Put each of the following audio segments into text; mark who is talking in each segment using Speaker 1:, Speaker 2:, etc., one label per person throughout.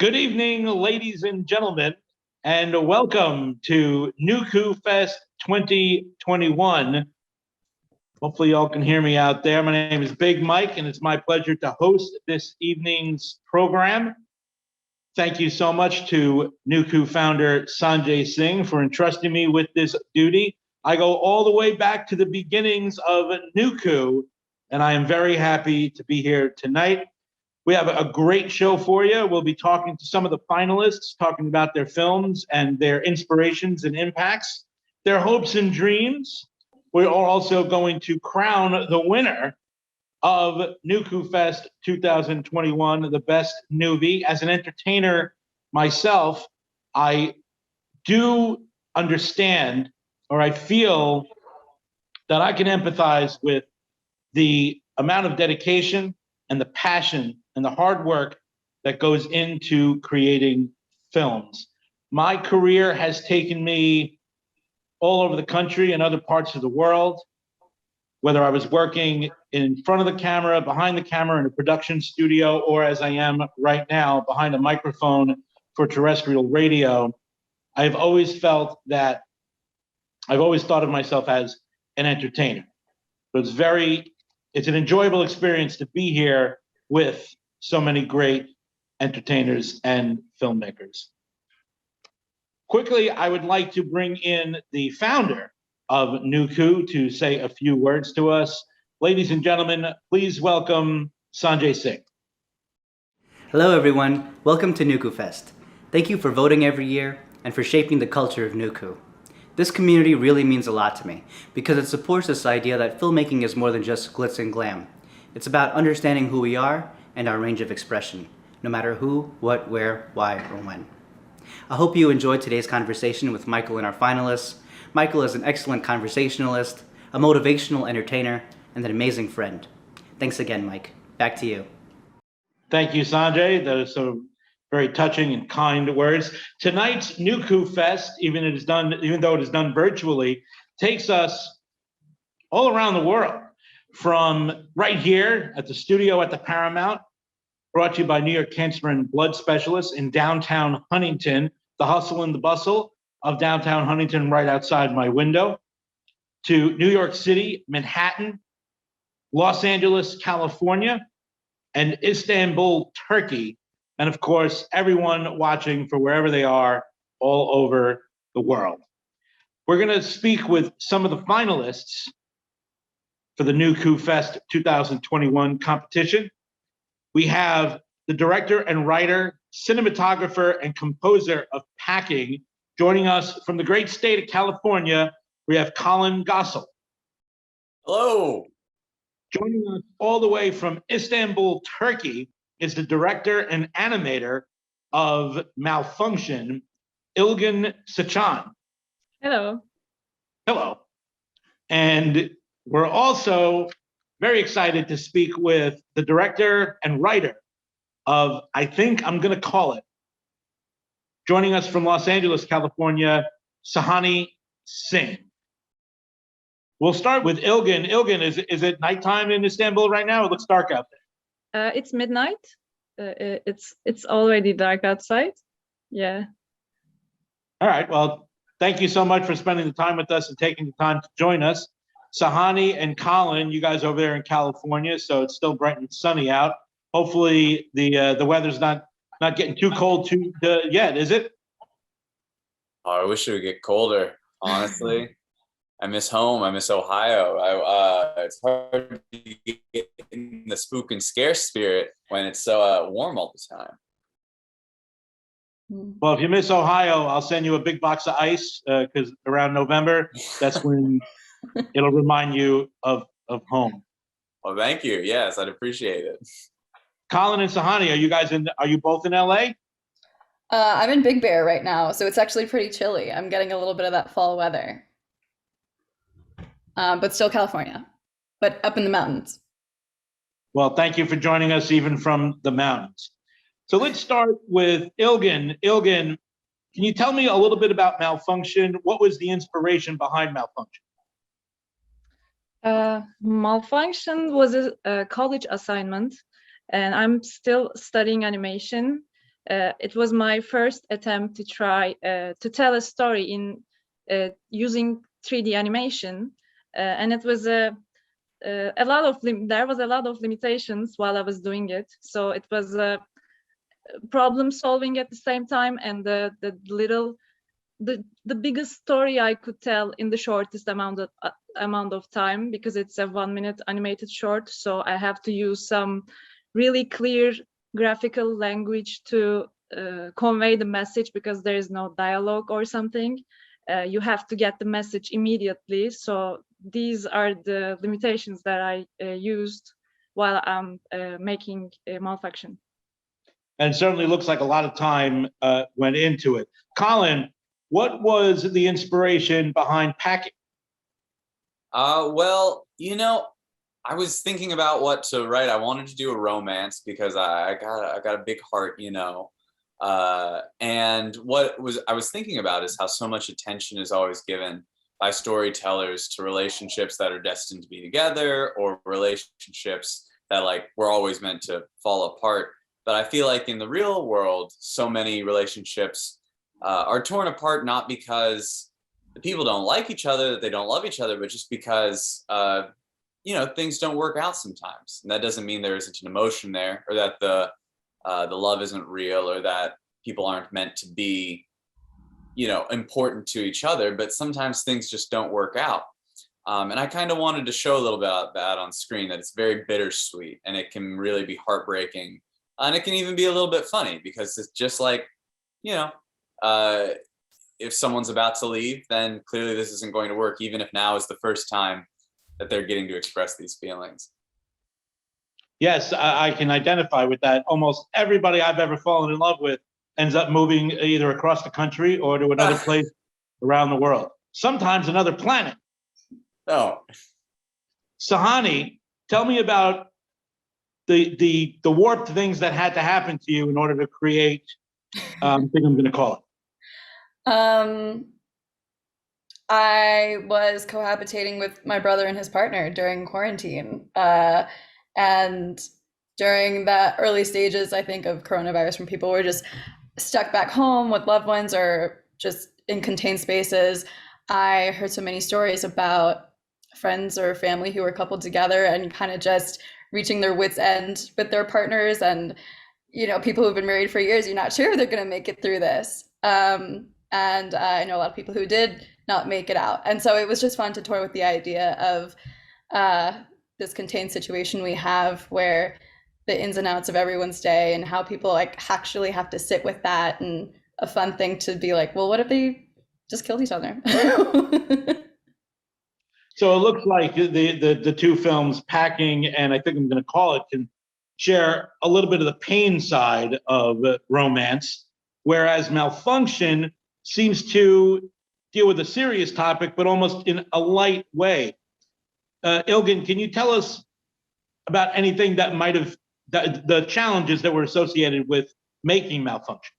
Speaker 1: Good evening, ladies and gentlemen, and welcome to nukhufest 2021. Hopefully y'all can hear me out there. My name is Big Mike, and it's my pleasure to host this evening's program. Thank you so much to Nukhu founder Sanjay Singh for entrusting me with this duty. I go all the way back to the beginnings of Nukhu, and I am very happy to be here tonight. We have a great show for you. We'll be talking to some of the finalists, talking about their films and their inspirations and impacts, their hopes and dreams. We're also going to crown the winner of nukhufest 2021, the best newbie. As an entertainer myself, I do understand, or I feel that I can empathize with the amount of dedication and the passion and the hard work that goes into creating films. My career has taken me all over the country and other parts of the world, whether I was working in front of the camera, behind the camera in a production studio, or as I am right now, behind a microphone for terrestrial radio. I've always thought of myself as an entertainer. So it's an enjoyable experience to be here with so many great entertainers and filmmakers. Quickly, I would like to bring in the founder of Nukhu to say a few words to us. Ladies and gentlemen, please welcome Sanjay Singh.
Speaker 2: Hello everyone, welcome to nukhufest. Thank you for voting every year and for shaping the culture of Nukhu. This community really means a lot to me because it supports this idea that filmmaking is more than just glitz and glam. It's about understanding who we are and our range of expression, no matter who, what, where, why, or when. I hope you enjoyed today's conversation with Michael and our finalists. Michael is an excellent conversationalist, a motivational entertainer, and an amazing friend. Thanks again, Mike. Back to you.
Speaker 1: Thank you, Sanjay. Those are so very touching and kind words. Tonight's nukhufest, even though it is done virtually, takes us all around the world. From right here at the studio at the Paramount, brought to you by New York Cancer and Blood Specialists in downtown Huntington, the hustle and the bustle of downtown Huntington right outside my window, to New York City, Manhattan, Los Angeles, California, and Istanbul, Turkey, and of course, everyone watching for wherever they are all over the world. We're gonna speak with some of the finalists for the nukhufest 2021 competition. We have the director and writer, cinematographer, and composer of Packing. Joining us from the great state of California, we have Collin Gossel.
Speaker 3: Hello.
Speaker 1: Joining us all the way from Istanbul, Turkey, is the director and animator of Malfunction, Ilgin Sacan.
Speaker 4: Hello.
Speaker 1: Hello. And we're also very excited to speak with the director and writer of I Think I'm Gonna Call It. Joining us from Los Angeles, California, Sohany Singh. We'll start with Ilgin. Ilgin, is it nighttime in Istanbul right now? It looks dark out there.
Speaker 4: It's midnight. It's already dark outside. Yeah.
Speaker 1: All right, well, thank you so much for spending the time with us and taking the time to join us. Sohany and Collin, you guys over there in California, so it's still bright and sunny out. Hopefully the weather's not getting too cold yet, is it?
Speaker 3: Oh, I wish it would get colder, honestly. I miss home. I miss Ohio. It's hard to get in the spook and scare spirit when it's so warm all the time.
Speaker 1: Well, if you miss Ohio, I'll send you a big box of ice because around November, that's when it'll remind you of home.
Speaker 3: Well, thank you. Yes, I'd appreciate it.
Speaker 1: Collin and Sohany, are you both in LA?
Speaker 5: I'm in Big Bear right now, so it's actually pretty chilly. I'm getting a little bit of that fall weather. But still California, but up in the mountains.
Speaker 1: Well, thank you for joining us even from the mountains. So let's start with Ilgin. Ilgin, can you tell me a little bit about Malfunction? What was the inspiration behind Malfunction?
Speaker 4: Malfunction was a college assignment, and I'm still studying animation. It was my first attempt to try to tell a story in using 3D animation, and it was there was a lot of limitations while I was doing it. So it was problem solving at the same time, and the biggest story I could tell in the shortest amount of time, because it's a 1-minute animated short. So I have to use some really clear graphical language to convey the message, because there is no dialogue or something. You have to get the message immediately. So these are the limitations that I used while I'm making Malfunction.
Speaker 1: And it certainly looks like a lot of time went into it. Collin, what was the inspiration behind packing?
Speaker 3: Well, I was thinking about what to write. I wanted to do a romance because I got a big heart, and I was thinking about is how so much attention is always given by storytellers to relationships that are destined to be together, or relationships that like we're always meant to fall apart. But I feel like in the real world, so many relationships are torn apart, not because the people don't like each other, that they don't love each other, but just because things don't work out sometimes. And that doesn't mean there isn't an emotion there, or that the love isn't real, or that people aren't meant to be, important to each other. But sometimes things just don't work out. And I kind of wanted to show a little bit about that on screen, that it's very bittersweet, and it can really be heartbreaking. And it can even be a little bit funny, because it's just like, if someone's about to leave, then clearly this isn't going to work, even if now is the first time that they're getting to express these feelings.
Speaker 1: Yes, I can identify with that. Almost everybody I've ever fallen in love with ends up moving either across the country or to another place around the world, sometimes another planet.
Speaker 3: Oh.
Speaker 1: Sohany, tell me about the warped things that had to happen to you in order to create, I think I'm going to call it.
Speaker 5: I was cohabitating with my brother and his partner during quarantine. And during the early stages, I think, of coronavirus, when people were just stuck back home with loved ones or just in contained spaces, I heard so many stories about friends or family who were coupled together and kind of just reaching their wits' end with their partners. And, people who've been married for years, you're not sure if they're going to make it through this. And I know a lot of people who did not make it out. And so it was just fun to toy with the idea of this contained situation we have, where the ins and outs of everyone's day and how people actually have to sit with that, and a fun thing to be like, well, what if they just killed each other?
Speaker 1: So it looks like the two films, Packing and I think I'm going to call it, can share a little bit of the pain side of romance, whereas Malfunction seems to deal with a serious topic, but almost in a light way. Ilgin, can you tell us about anything that might have, the challenges that were associated with making Malfunction?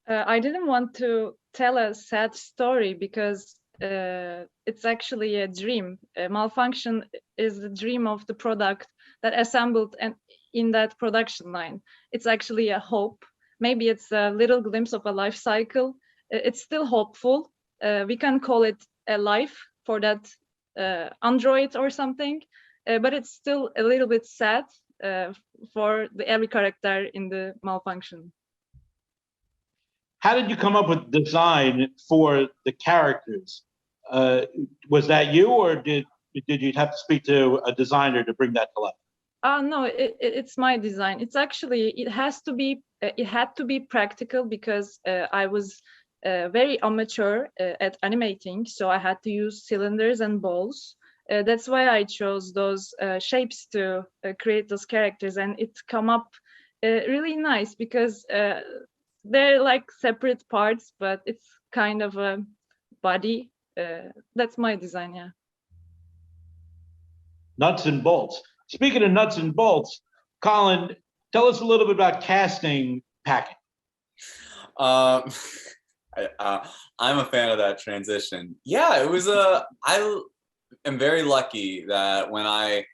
Speaker 4: I didn't want to tell a sad story, because it's actually a dream. Malfunction is the dream of the product that assembled and in that production line. It's actually a hope. Maybe it's a little glimpse of a life cycle. It's still hopeful. We can call it a life for that android or something, but it's still a little bit sad for every character in the Malfunction.
Speaker 1: How did you come up with design for the characters? Was that you, or did you have to speak to a designer to bring that to life?
Speaker 4: No, it's my design. It's actually, it had to be practical, because I was very amateur at animating, so I had to use cylinders and balls. That's why I chose those shapes to create those characters, and it's come up really nice, because they're like separate parts, but it's kind of a body. That's my design, yeah.
Speaker 1: Nuts and bolts. Speaking of nuts and bolts, Collin, tell us a little bit about casting Packing.
Speaker 3: I'm a fan of that transition. Yeah, it was I am very lucky that when I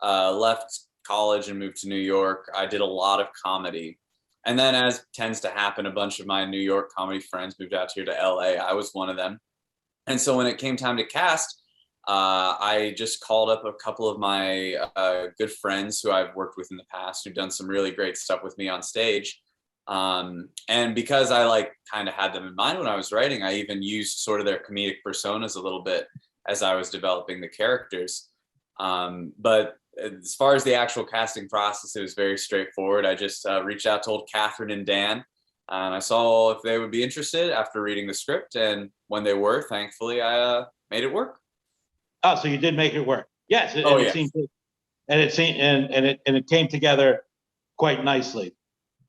Speaker 3: left college and moved to New York, I did a lot of comedy. And then, as tends to happen, a bunch of my New York comedy friends moved out here to LA. I was one of them. And so when it came time to cast, I just called up a couple of my good friends who I've worked with in the past, who've done some really great stuff with me on stage. And because I like kind of had them in mind when I was writing, I even used sort of their comedic personas a little bit as I was developing the characters. But as far as the actual casting process, it was very straightforward. I just reached out, told Catherine and Dan, and I saw if they would be interested after reading the script. And when they were, thankfully, I made it work.
Speaker 1: Oh, so you did make it work. Yes.
Speaker 3: Oh,
Speaker 1: It
Speaker 3: yes.
Speaker 1: seemed, and it came together quite nicely.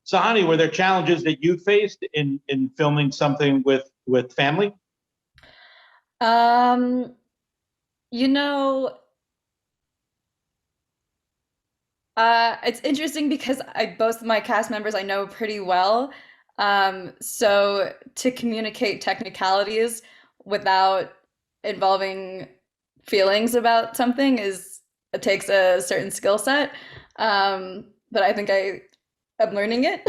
Speaker 1: Sohany, were there challenges that you faced in filming something with family?
Speaker 5: You know, it's interesting because both of my cast members I know pretty well. So to communicate technicalities without involving feelings about something it takes a certain skill set. But I think I'm learning it.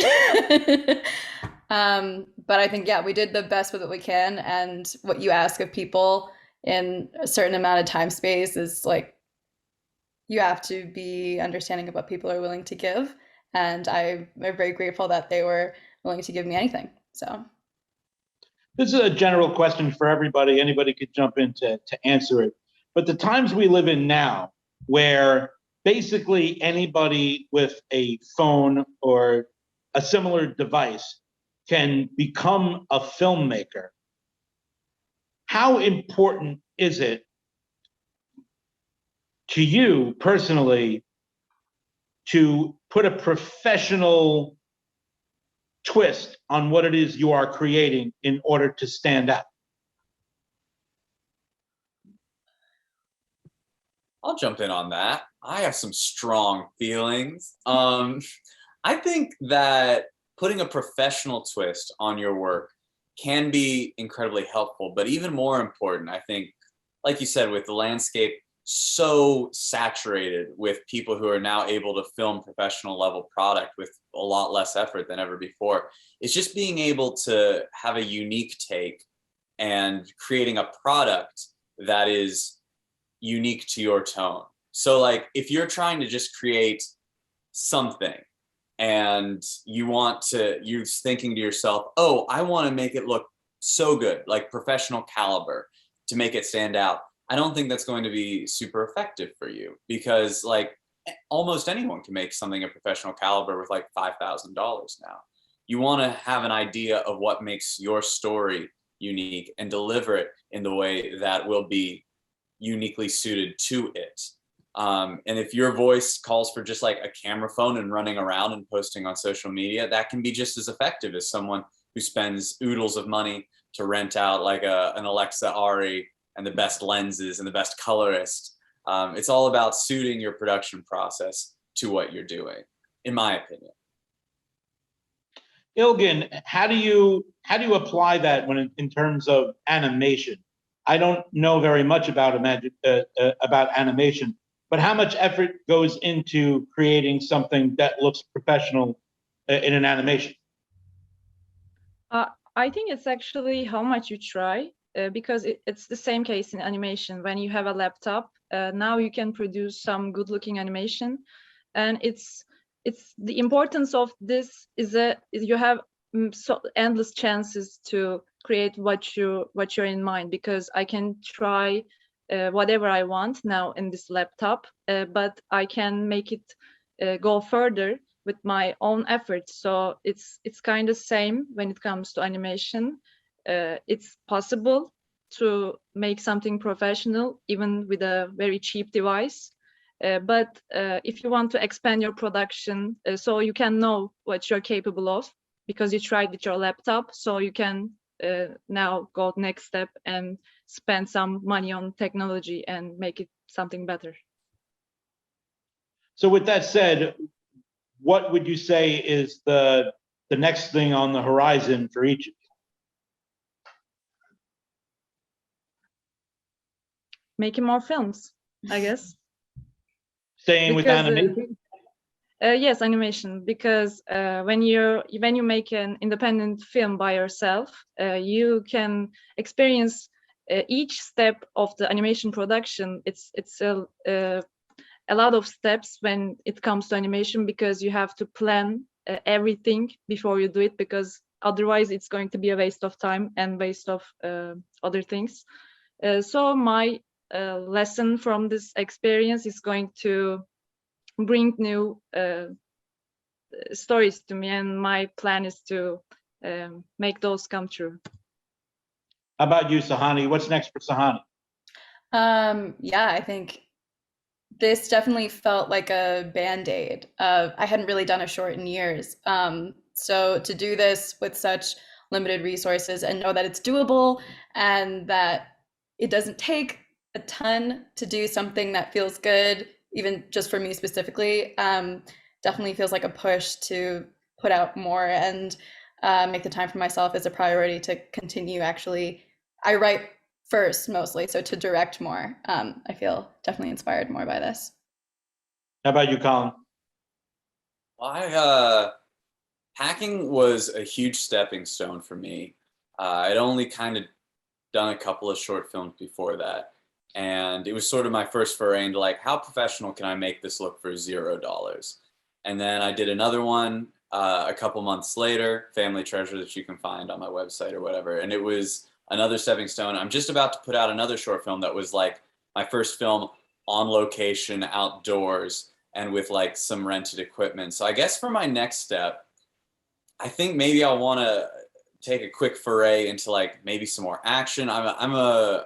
Speaker 5: But I think, yeah, we did the best with what we can, and what you ask of people in a certain amount of time space is like you have to be understanding of what people are willing to give. And I'm very grateful that they were willing to give me anything. So
Speaker 1: This is a general question for everybody. Anybody could jump in to answer it. But the times we live in now, where basically anybody with a phone or a similar device can become a filmmaker, how important is it to you personally to put a professional twist on what it is you are creating in order to stand out?
Speaker 3: I'll jump in on that. I have some strong feelings. I think that putting a professional twist on your work can be incredibly helpful, but even more important, I think, like you said, with the landscape so saturated with people who are now able to film professional level product with a lot less effort than ever before, it's just being able to have a unique take and creating a product that is unique to your tone. So like if you're trying to just create something and you're thinking to yourself, oh, I want to make it look so good, like professional caliber, to make it stand out, I don't think that's going to be super effective for you, because like almost anyone can make something of professional caliber with like $5,000 now. You want to have an idea of what makes your story unique and deliver it in the way that will be uniquely suited to it. And if your voice calls for just like a camera phone and running around and posting on social media, that can be just as effective as someone who spends oodles of money to rent out like an Alexa Ari and the best lenses and the best colorist. It's all about suiting your production process to what you're doing, in my opinion.
Speaker 1: Ilgin, how do you apply that when in terms of animation? I don't know very much about animation, but how much effort goes into creating something that looks professional in an animation?
Speaker 4: I think it's actually how much you try, because it's the same case in animation. When you have a laptop, now you can produce some good-looking animation, and it's the importance of this is you have so endless chances to create what you're in mind, because I can try whatever I want now in this laptop, but I can make it go further with my own efforts. So it's kind of same when it comes to animation. It's possible to make something professional even with a very cheap device. But if you want to expand your production, so you can know what you're capable of because you tried with your laptop, so you can now go next step and spend some money on technology and make it something better.
Speaker 1: So with that said, what would you say is the next thing on the horizon for each of you?
Speaker 4: Making more films, I guess.
Speaker 1: Staying with
Speaker 4: Because,
Speaker 1: animation?
Speaker 4: Yes, animation, because when you make an independent film by yourself, you can experience each step of the animation production. It's a lot of steps when it comes to animation, because you have to plan everything before you do it, because otherwise it's going to be a waste of time and waste of other things. So my lesson from this experience is going to bring new stories to me, and my plan is to make those come true.
Speaker 1: How about you, Sohany? What's next for Sohany?
Speaker 5: Yeah, I think this definitely felt like a band-aid. I hadn't really done a short in years. So to do this with such limited resources and know that it's doable and that it doesn't take a ton to do something that feels good, even just for me specifically, definitely feels like a push to put out more and make the time for myself as a priority to continue. Actually, I write first mostly, so to direct more. I feel definitely inspired more by this.
Speaker 1: How about you, Collin?
Speaker 3: Hacking was a huge stepping stone for me. I'd only kind of done a couple of short films before that, and it was sort of my first foray into like, how professional can I make this look for $0? And then I did another one a couple months later, Family Treasure, that you can find on my website or whatever, and it was another stepping stone. I'm just about to put out another short film that was like my first film on location, outdoors, and with like some rented equipment. So I guess for my next step, I think maybe I'll want to take a quick foray into like maybe some more action. I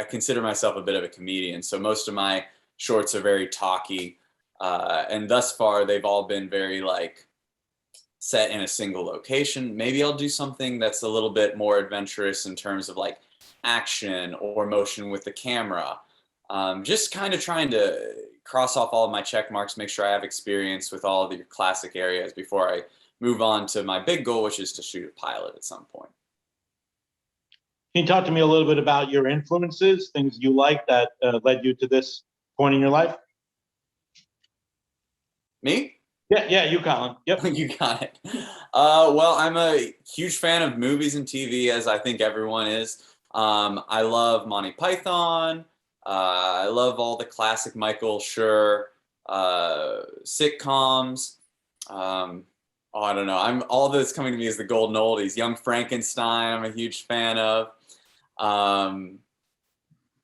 Speaker 3: consider myself a bit of a comedian, so most of my shorts are very talky, and thus far they've all been very like set in a single location. Maybe I'll do something that's a little bit more adventurous in terms of like action or motion with the camera. Just kind of trying to cross off all of my check marks, make sure I have experience with all of the classic areas before I move on to my big goal, which is to shoot a pilot at some point.
Speaker 1: Can you talk to me a little bit about your influences, things you like that led you to this point in your life?
Speaker 3: Me?
Speaker 1: Yeah, you, Collin. Yep.
Speaker 3: You got it. Well, I'm a huge fan of movies and TV, as I think everyone is. I love Monty Python. I love all the classic Michael Schur sitcoms. I don't know. All that's coming to me is the golden oldies. Young Frankenstein, I'm a huge fan of. I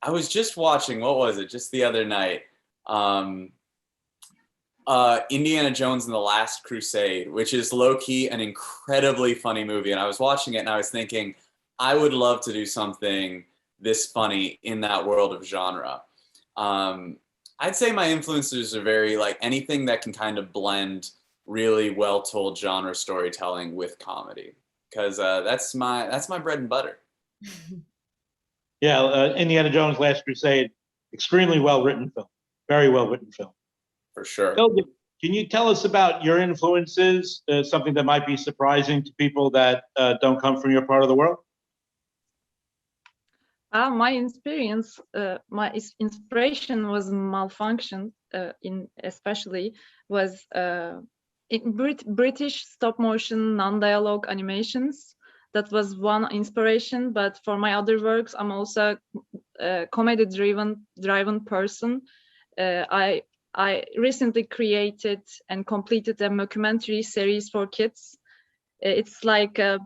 Speaker 3: was just watching, what was it, just the other night? Indiana Jones and the Last Crusade, which is low-key an incredibly funny movie. And I was watching it and I was thinking, I would love to do something this funny in that world of genre. I'd say my influences are very like anything that can kind of blend really well-told genre storytelling with comedy, because that's my bread and butter.
Speaker 1: Yeah, Indiana Jones, Last Crusade, extremely well-written film, very well-written film.
Speaker 3: For sure.
Speaker 1: Ilgin, can you tell us about your influences, something that might be surprising to people that don't come from your part of the world?
Speaker 4: My inspiration was Malfunction, especially was in British stop motion non-dialogue animations. That was one inspiration, but for my other works, I'm also a comedy-driven person. I recently created and completed a documentary series for kids. It's like a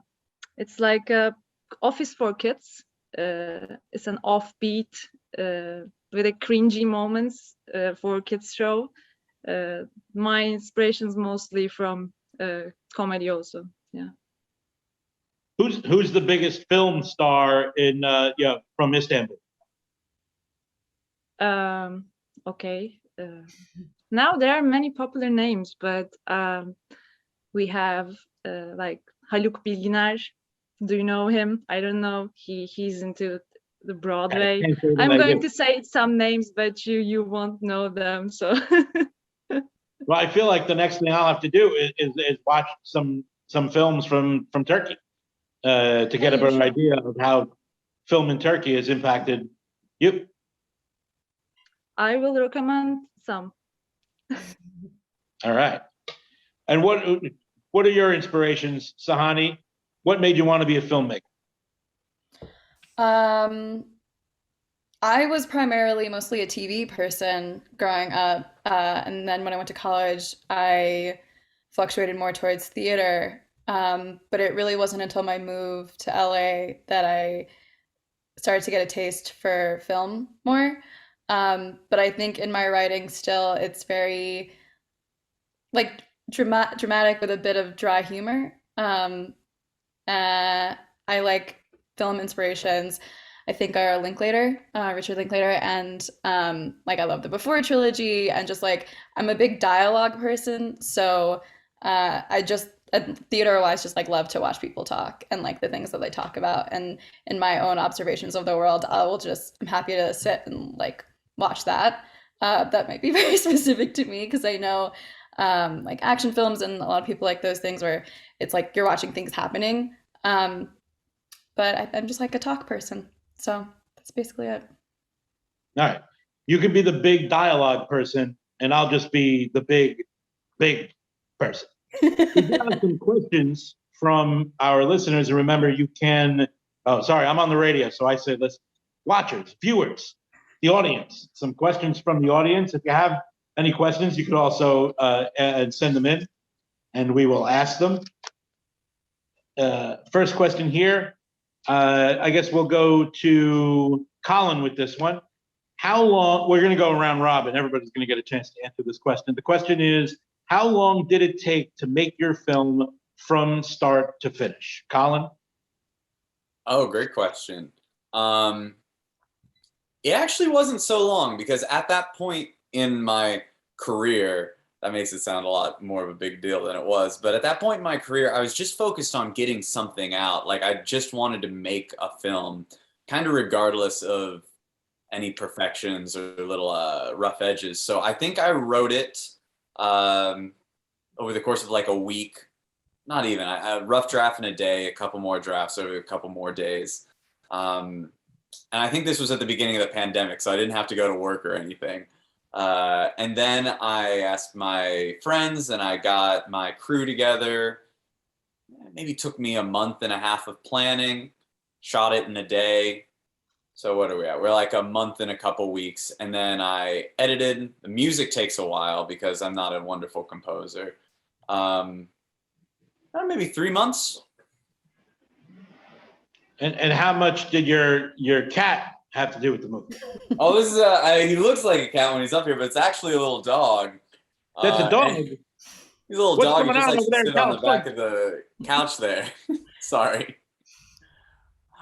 Speaker 4: Office for Kids. It's an offbeat with a cringy moments for kids show. My inspiration's mostly from comedy also. Yeah.
Speaker 1: Who's the biggest film star in from Istanbul?
Speaker 4: Okay. Now there are many popular names, but we have like Haluk Bilginer. Do you know him? I don't know. He's into the Broadway. I'm going to say some names, but you won't know them. So.
Speaker 1: Well, I feel like the next thing I'll have to do is watch some films from Turkey to get a better idea of how film in Turkey has impacted you.
Speaker 4: I will recommend some.
Speaker 1: All right. And what are your inspirations, Sohany? What made you want to be a filmmaker?
Speaker 5: I was primarily mostly a TV person growing up, and then when I went to college, I fluctuated more towards theater. But it really wasn't until my move to LA that I started to get a taste for film more. But I think in my writing still, it's very like dramatic with a bit of dry humor. I like film inspirations. I think are Linklater, Richard Linklater, and like I love the Before trilogy, and just like I'm a big dialogue person, so I just theater-wise just like love to watch people talk and like the things that they talk about, and in my own observations of the world, I'm happy to sit and like watch that. That might be very specific to me because I know like action films and a lot of people like those things where it's like you're watching things happening. But I'm just like a talk person. So that's basically it.
Speaker 1: All right. You can be the big dialogue person, and I'll just be the big person. We have some questions from our listeners. And remember, you can, oh, sorry, I'm on the radio. So I said, let's watchers, viewers, the audience, some questions from the audience. If you have any questions, you could also send them in and we will ask them. First question here. I guess we'll go to Collin with this one. How long, we're going to go around robin. Everybody's going to get a chance to answer this question. The question is, how long did it take to make your film from start to finish? Collin?
Speaker 3: Oh, great question. It actually wasn't so long because at that point in my career, that makes it sound a lot more of a big deal than it was. But at that point in my career, I was just focused on getting something out. Like I just wanted to make a film, kind of regardless of any perfections or little rough edges. So I think I wrote it over the course of like a week, not even, a rough draft in a day, a couple more drafts over a couple more days. And I think this was at the beginning of the pandemic, so I didn't have to go to work or anything. And then I asked my friends and I got my crew together. It maybe took me a month and a half of planning, shot it in a day. So what are we at? We're like a month and a couple weeks. And then I edited. The music takes a while because I'm not a wonderful composer. Maybe 3 months.
Speaker 1: And how much did your cat have to do with the movie?
Speaker 3: Oh, this is he looks like a cat when he's up here, but it's actually a little dog.
Speaker 1: That's a dog.
Speaker 3: He's a little
Speaker 1: What's
Speaker 3: dog. He
Speaker 1: going
Speaker 3: just
Speaker 1: on
Speaker 3: likes
Speaker 1: over there,
Speaker 3: to sit on the
Speaker 1: Gossel?
Speaker 3: back of the couch there. Sorry.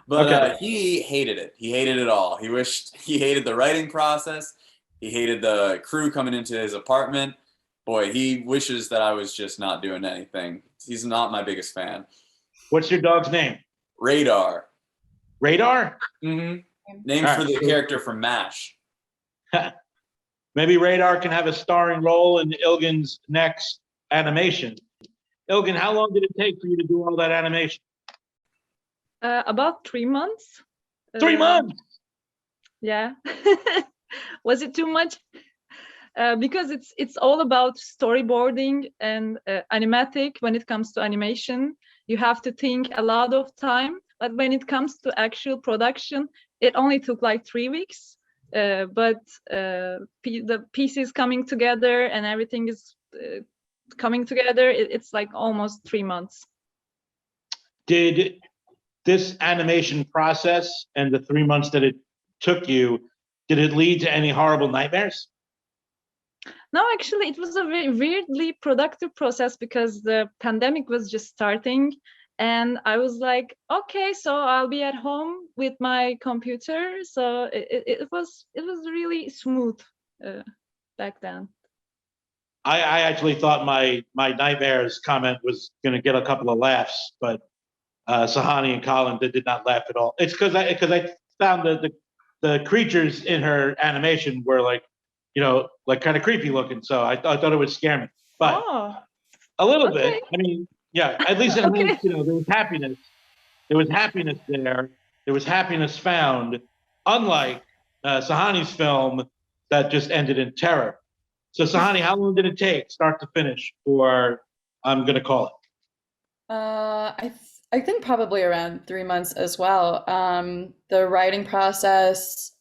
Speaker 3: But
Speaker 1: Okay.
Speaker 3: he hated it. He hated it all. He hated the writing process. He hated the crew coming into his apartment. Boy, he wishes that I was just not doing anything. He's not my biggest fan.
Speaker 1: What's your dog's name?
Speaker 3: Radar.
Speaker 1: Radar?
Speaker 3: Mm-hmm. Named
Speaker 1: All
Speaker 3: for
Speaker 1: right.
Speaker 3: the character from MASH.
Speaker 1: Maybe Radar can have a starring role in Ilgin's next animation. Ilgin, how long did it take for you to do all that animation?
Speaker 4: About 3 months.
Speaker 1: 3 months.
Speaker 4: Yeah. Was it too much? Because it's all about storyboarding and animatic. When it comes to animation, you have to think a lot of time. But when it comes to actual production, it only took like 3 weeks. But the pieces coming together and everything is coming together, it's like almost 3 months.
Speaker 1: Did this animation process and the 3 months that it took you, did it lead to any horrible nightmares?
Speaker 4: No, actually, it was a very weirdly productive process because the pandemic was just starting. And I was like, okay, so I'll be at home with my computer. So it was really smooth back then.
Speaker 1: I actually thought my nightmares comment was going to get a couple of laughs, but Sohany and Collin did not laugh at all. It's because I found that the creatures in her animation were like, like kind of creepy looking. So I thought it would scare me, but a little bit. I mean, yeah, at least it had, there was happiness. There was happiness there. There was happiness found, unlike Sohany's film that just ended in terror. So Sohany, how long did it take, start to finish, for I'm going to call it?
Speaker 5: I think probably around 3 months as well. The writing process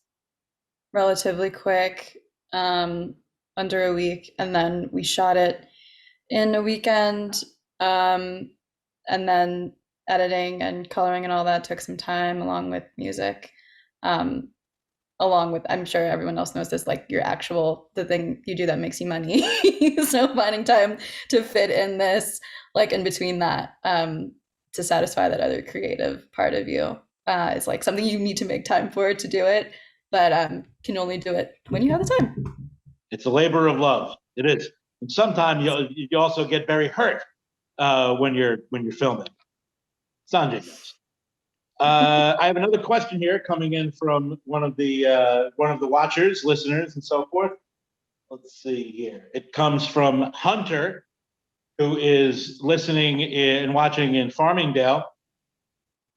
Speaker 5: relatively quick, under a week, and then we shot it in a weekend. And then editing and coloring and all that took some time, along with music. Um, Along with, I'm sure everyone else knows this, like your actual, the thing you do that makes you money. So finding time to fit in this, like in between that, to satisfy that other creative part of you, is like something you need to make time for to do it, but can only do it when you have the time.
Speaker 1: It's a labor of love. It is. And sometimes you also get very hurt when you're filming. Sanjay does. I have another question here coming in from one of the watchers, listeners, and so forth. Let's see here. It comes from Hunter, who is listening and watching in Farmingdale.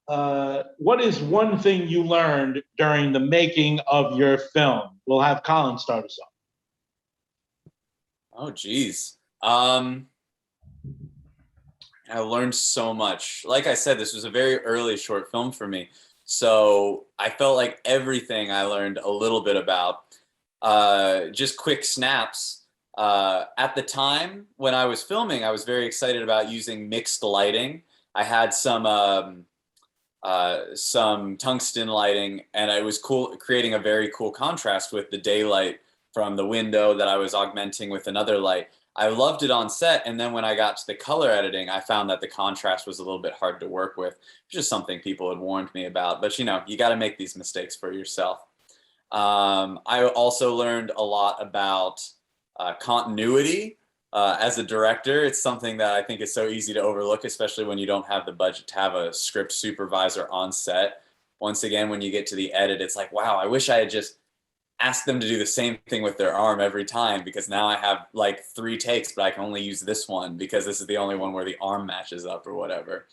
Speaker 1: What is one thing you learned during the making of your film? We'll have Collin start us off.
Speaker 3: Oh, geez. I learned so much. Like I said, this was a very early short film for me. So I felt like everything I learned a little bit about, just quick snaps. At the time when I was filming, I was very excited about using mixed lighting. I had some tungsten lighting, and it was cool, creating a very cool contrast with the daylight from the window that I was augmenting with another light. I loved it on set, and then when I got to the color editing, I found that the contrast was a little bit hard to work with, which is something people had warned me about. But you know, you got to make these mistakes for yourself. I also learned a lot about continuity. As a director, it's something that I think is so easy to overlook, especially when you don't have the budget to have a script supervisor on set. Once again, when you get to the edit, it's like, wow, I wish I had just asked them to do the same thing with their arm every time, because now I have like 3 takes, but I can only use this one because this is the only one where the arm matches up or whatever.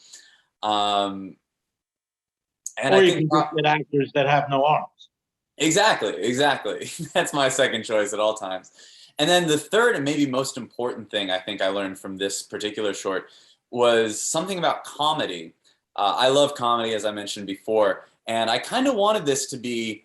Speaker 3: And
Speaker 1: Or
Speaker 3: I
Speaker 1: you
Speaker 3: think
Speaker 1: can just get actors that have no arms.
Speaker 3: exactly. That's my second choice at all times. And then the third and maybe most important thing I think I learned from this particular short was something about comedy. I love comedy, as I mentioned before, and I kind of wanted this to be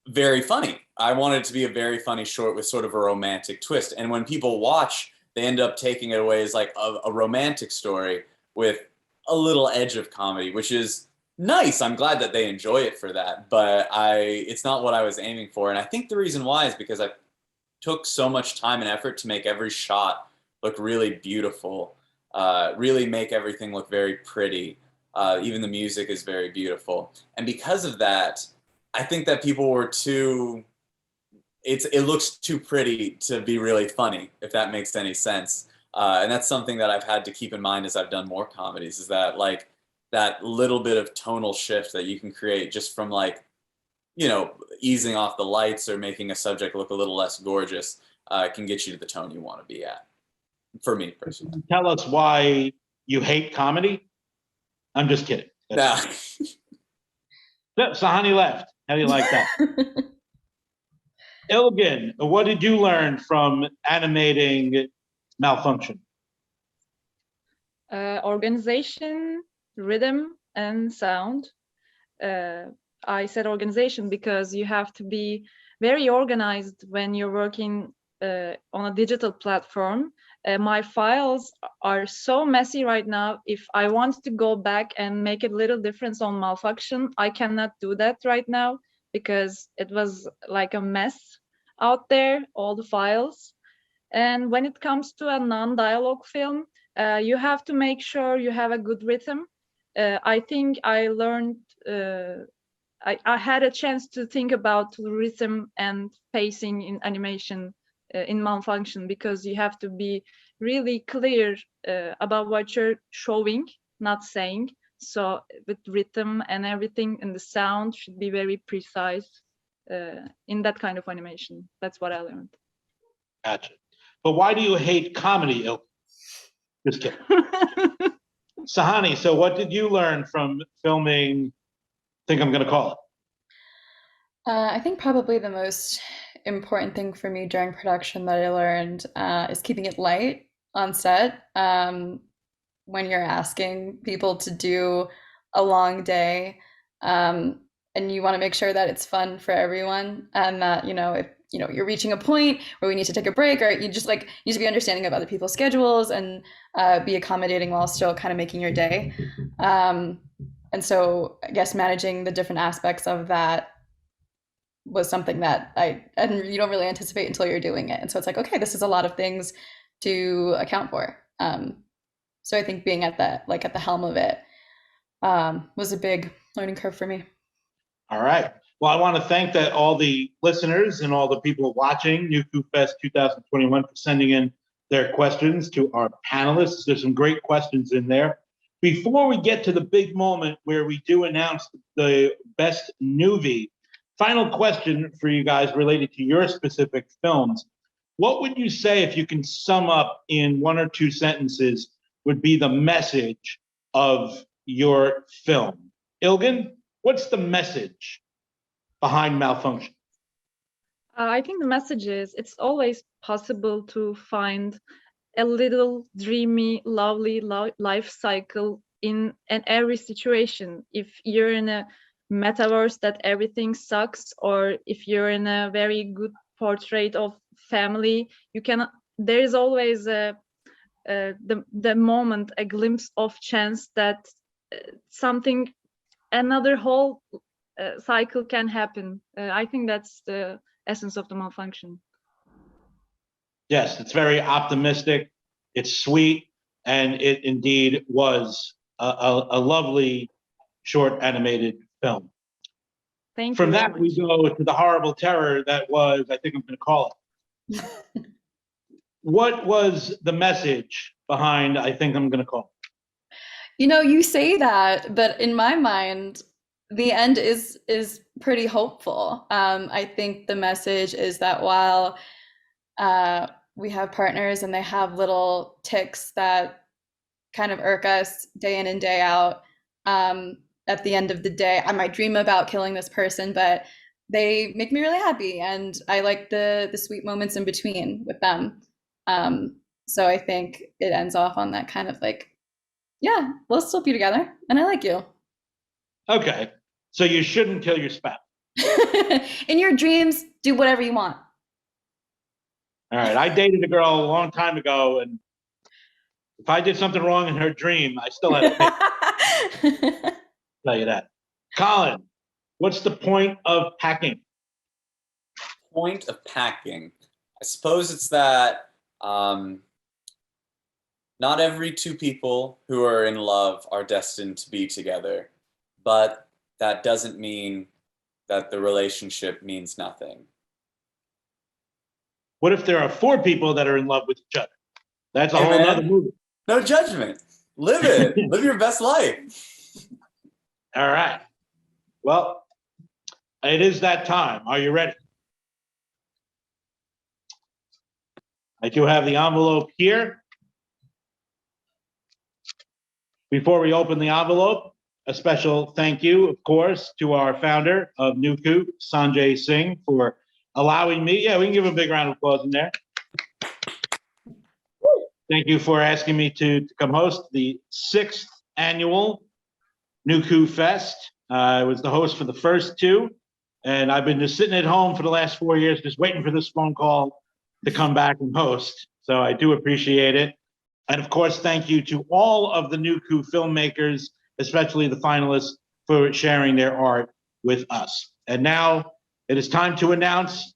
Speaker 3: very funny. I wanted it to be a very funny short with sort of a romantic twist. And when people watch, they end up taking it away as like a romantic story with a little edge of comedy, which is nice. I'm glad that they enjoy it for that, but it's not what I was aiming for. And I think the reason why is because I took so much time and effort to make every shot look really beautiful, really make everything look very pretty. Even the music is very beautiful. And because of that, I think that people were it looks too pretty to be really funny, if that makes any sense. And that's something that I've had to keep in mind as I've done more comedies, is that like that little bit of tonal shift that you can create just from like, you know, easing off the lights or making a subject look a little less gorgeous, can get you to the tone you want to be at, for me personally.
Speaker 1: Tell us why you hate comedy. I'm just kidding.
Speaker 3: Nah.
Speaker 1: Sohany left. How do you like that? Ilgin, what did you learn from animating Malfunction?
Speaker 4: Organization, rhythm, and sound. I said organization because you have to be very organized when you're working on a digital platform. My files are so messy right now. If I want to go back and make a little difference on Malfunction, I cannot do that right now because it was like a mess out there, all the files. And when it comes to a non-dialogue film, you have to make sure you have a good rhythm. I think I learned, I had a chance to think about rhythm and pacing in animation in Malfunction, because you have to be really clear about what you're showing, not saying. So with rhythm and everything, and the sound should be very precise in that kind of animation. That's what I learned.
Speaker 1: Gotcha. But why do you hate comedy, Ilgin? Just kidding. Sohany, so what did you learn from filming, think I'm going to call it?
Speaker 5: I think probably the most important thing for me during production that I learned is keeping it light. on set when you're asking people to do a long day, and you want to make sure that it's fun for everyone, and that if you're reaching a point where we need to take a break, or you just like need to be understanding of other people's schedules and be accommodating while still kind of making your day. And so I guess managing the different aspects of that was something that and you don't really anticipate until you're doing it. And so it's like, okay, this is a lot of things to account for. So I think being at the helm of it was a big learning curve for me.
Speaker 1: All right. Well, I want to thank all the listeners and all the people watching nukhufest 2021 for sending in their questions to our panelists. There's some great questions in there. Before we get to the big moment where we do announce the best movie, final question for you guys related to your specific films. What would you say, if you can sum up in 1 or 2 sentences, would be the message of your film? Ilgin, what's the message behind Malfunction?
Speaker 4: I think the message is it's always possible to find a little dreamy, lovely life cycle in every situation. If you're in a metaverse that everything sucks, or if you're in a very good portrait of family, there is always the moment, a glimpse of chance that another whole cycle can happen. I think that's the essence of the Malfunction.
Speaker 1: Yes, it's very optimistic. It's sweet, and it indeed was a lovely short animated film.
Speaker 4: Thank you.
Speaker 1: From
Speaker 4: very
Speaker 1: that,
Speaker 4: much.
Speaker 1: we go to the horrible terror that was, I think I'm going to call it. What was the message behind, I think I'm going to call it?
Speaker 5: You say that, but in my mind, the end is pretty hopeful. I think the message is that while we have partners and they have little tics that kind of irk us day in and day out, at the end of the day, I might dream about killing this person, but they make me really happy, and I like the sweet moments in between with them. So I think it ends off on that kind of like, yeah, we'll still be together, and I like you.
Speaker 1: Okay, so you shouldn't kill your spouse.
Speaker 5: In your dreams, do whatever you want.
Speaker 1: All right, I dated a girl a long time ago, and if I did something wrong in her dream, I still had to pay. Tell you that. Collin, what's the point of packing?
Speaker 3: Point of packing. I suppose it's that not every 2 people who are in love are destined to be together, but that doesn't mean that the relationship means nothing.
Speaker 1: What if there are 4 people that are in love with each other? That's a
Speaker 3: Hey,
Speaker 1: whole
Speaker 3: man.
Speaker 1: nother movie.
Speaker 3: No judgment. Live it. Live your best life.
Speaker 1: All right. Well, it is that time. Are you ready? I do have the envelope here. Before we open the envelope, a special thank you, of course, to our founder of Nukhu, Singh, for allowing me. Yeah, we can give a big round of applause in there. Thank you for asking me to come host the 6th annual nukhufest. I was the host for the first 2, and I've been just sitting at home for the last 4 years, just waiting for this phone call to come back and host. So I do appreciate it. And of course, thank you to all of the Nukhu filmmakers, especially the finalists, for sharing their art with us. And now it is time to announce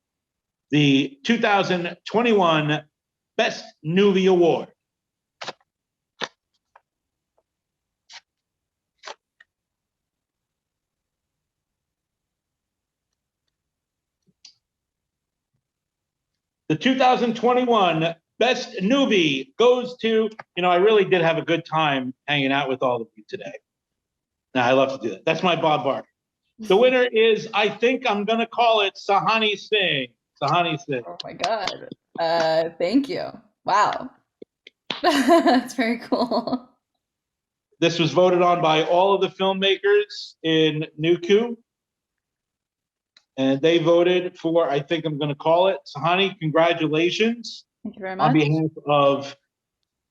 Speaker 1: the 2021 Best Movie Award. The 2021 Best Movie goes to, I really did have a good time hanging out with all of you today. Now, I love to do that. That's my Bob Barker. The winner is, I think I'm going to call it Sohany Singh. Sohany Singh.
Speaker 5: Oh my God. Thank you. Wow. That's very cool.
Speaker 1: This was voted on by all of the filmmakers in Nukhu. And they voted for, I think I'm going to call it. Sohany, congratulations.
Speaker 5: Thank you very much.
Speaker 1: On behalf of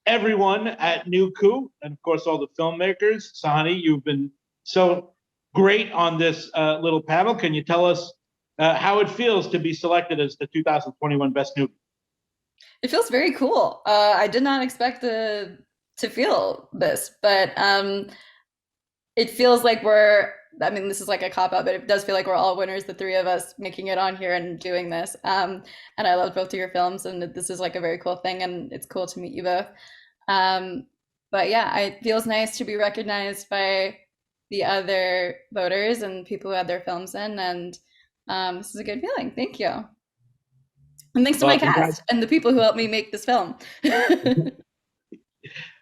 Speaker 1: everyone at Nukhu, and of course all the filmmakers. Sohany, you've been so great on this little panel. Can you tell us how it feels to be selected as the 2021 Best Nukhu?
Speaker 5: It feels very cool. I did not expect to feel this, but it feels like I mean, this is like a cop-out, but it does feel like we're all winners, the three of us making it on here and doing this. And I love both of your films, and this is like a very cool thing, and it's cool to meet you both. But yeah, it feels nice to be recognized by the other voters and people who had their films in, and this is a good feeling. Thank you. And thanks to my cast and the people who helped me make this film.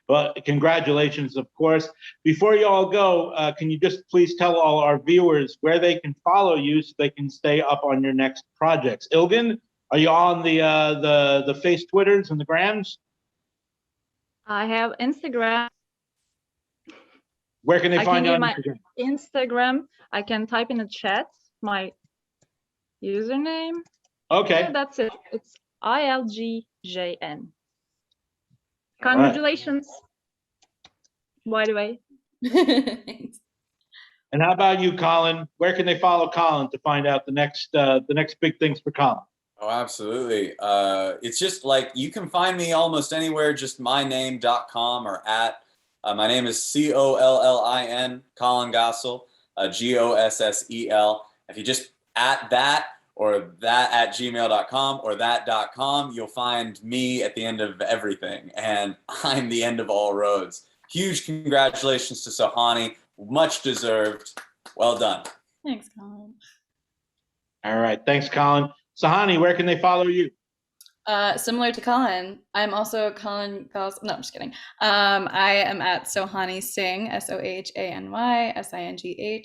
Speaker 1: Well, congratulations, of course. Before you all go, can you just please tell all our viewers where they can follow you so they can stay up on your next projects? Ilgin, are you on the face Twitters and the Grams?
Speaker 4: I have Instagram.
Speaker 1: Where can they find you on
Speaker 4: my
Speaker 1: Instagram?
Speaker 4: Instagram. I can type in the chat my username.
Speaker 1: Okay.
Speaker 4: Yeah, that's it. It's ILGJN.
Speaker 1: All right.
Speaker 4: Congratulations, by the way.
Speaker 5: Thanks.
Speaker 1: And how about you, Collin? Where can they follow Collin to find out the next big things for Collin?
Speaker 3: Oh, absolutely. It's just like you can find me almost anywhere, just myname.com or at. My name is Collin, Collin Gossel, Gossel. If you just at that or that at gmail.com or that.com, you'll find me at the end of everything. And I'm the end of all roads. Huge congratulations to Sohany. Much deserved. Well done.
Speaker 5: Thanks, Collin.
Speaker 1: All right. Thanks, Collin. Sohany, where can they follow you?
Speaker 5: Similar to Collin, I'm also Collin Gossel. No, I'm just kidding. I am at Sohany Singh, Sohany Singh,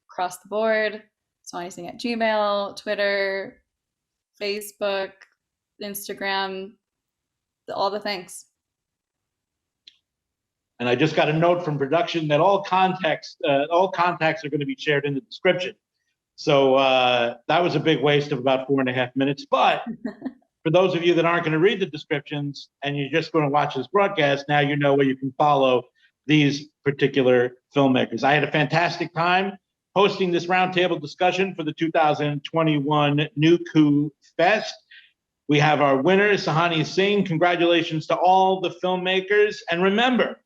Speaker 5: across the board. Sohany Singh at Gmail, Twitter, Facebook, Instagram, all the things.
Speaker 1: And I just got a note from production that all contacts are going to be shared in the description. So that was a big waste of about 4.5 minutes. But for those of you that aren't going to read the descriptions and you're just going to watch this broadcast, now you know where you can follow these particular filmmakers. I had a fantastic time hosting this roundtable discussion for the 2021 Nukhu Fest. We have our winner, Sohany Singh. Congratulations to all the filmmakers. And remember,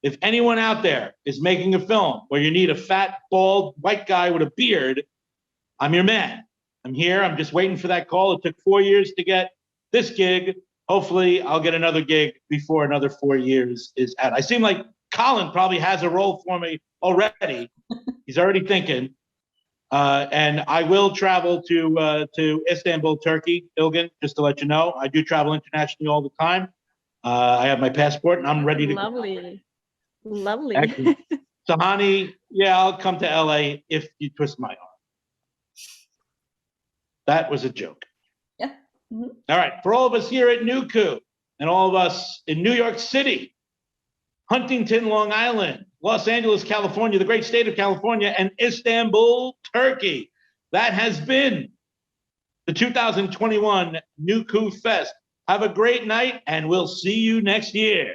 Speaker 1: if anyone out there is making a film where you need a fat, bald, white guy with a beard, I'm your man. I'm here. I'm just waiting for that call. It took 4 years to get this gig. Hopefully, I'll get another gig before another 4 years is out. I seem like Collin probably has a role for me already. He's already thinking. And I will travel to Istanbul, Turkey, Ilgin, just to let you know. I do travel internationally all the time. I have my passport and I'm ready to go.
Speaker 4: Lovely.
Speaker 1: Excellent. Sohany, yeah, I'll come to LA if you twist my arm. That was a joke.
Speaker 5: Yeah. Mm-hmm.
Speaker 1: All right. For all of us here at Nukhu and all of us in New York City, Huntington, Long Island, Los Angeles, California, the great state of California, and Istanbul, Turkey, that has been the 2021 Nukhu Fest. Have a great night, and we'll see you next year.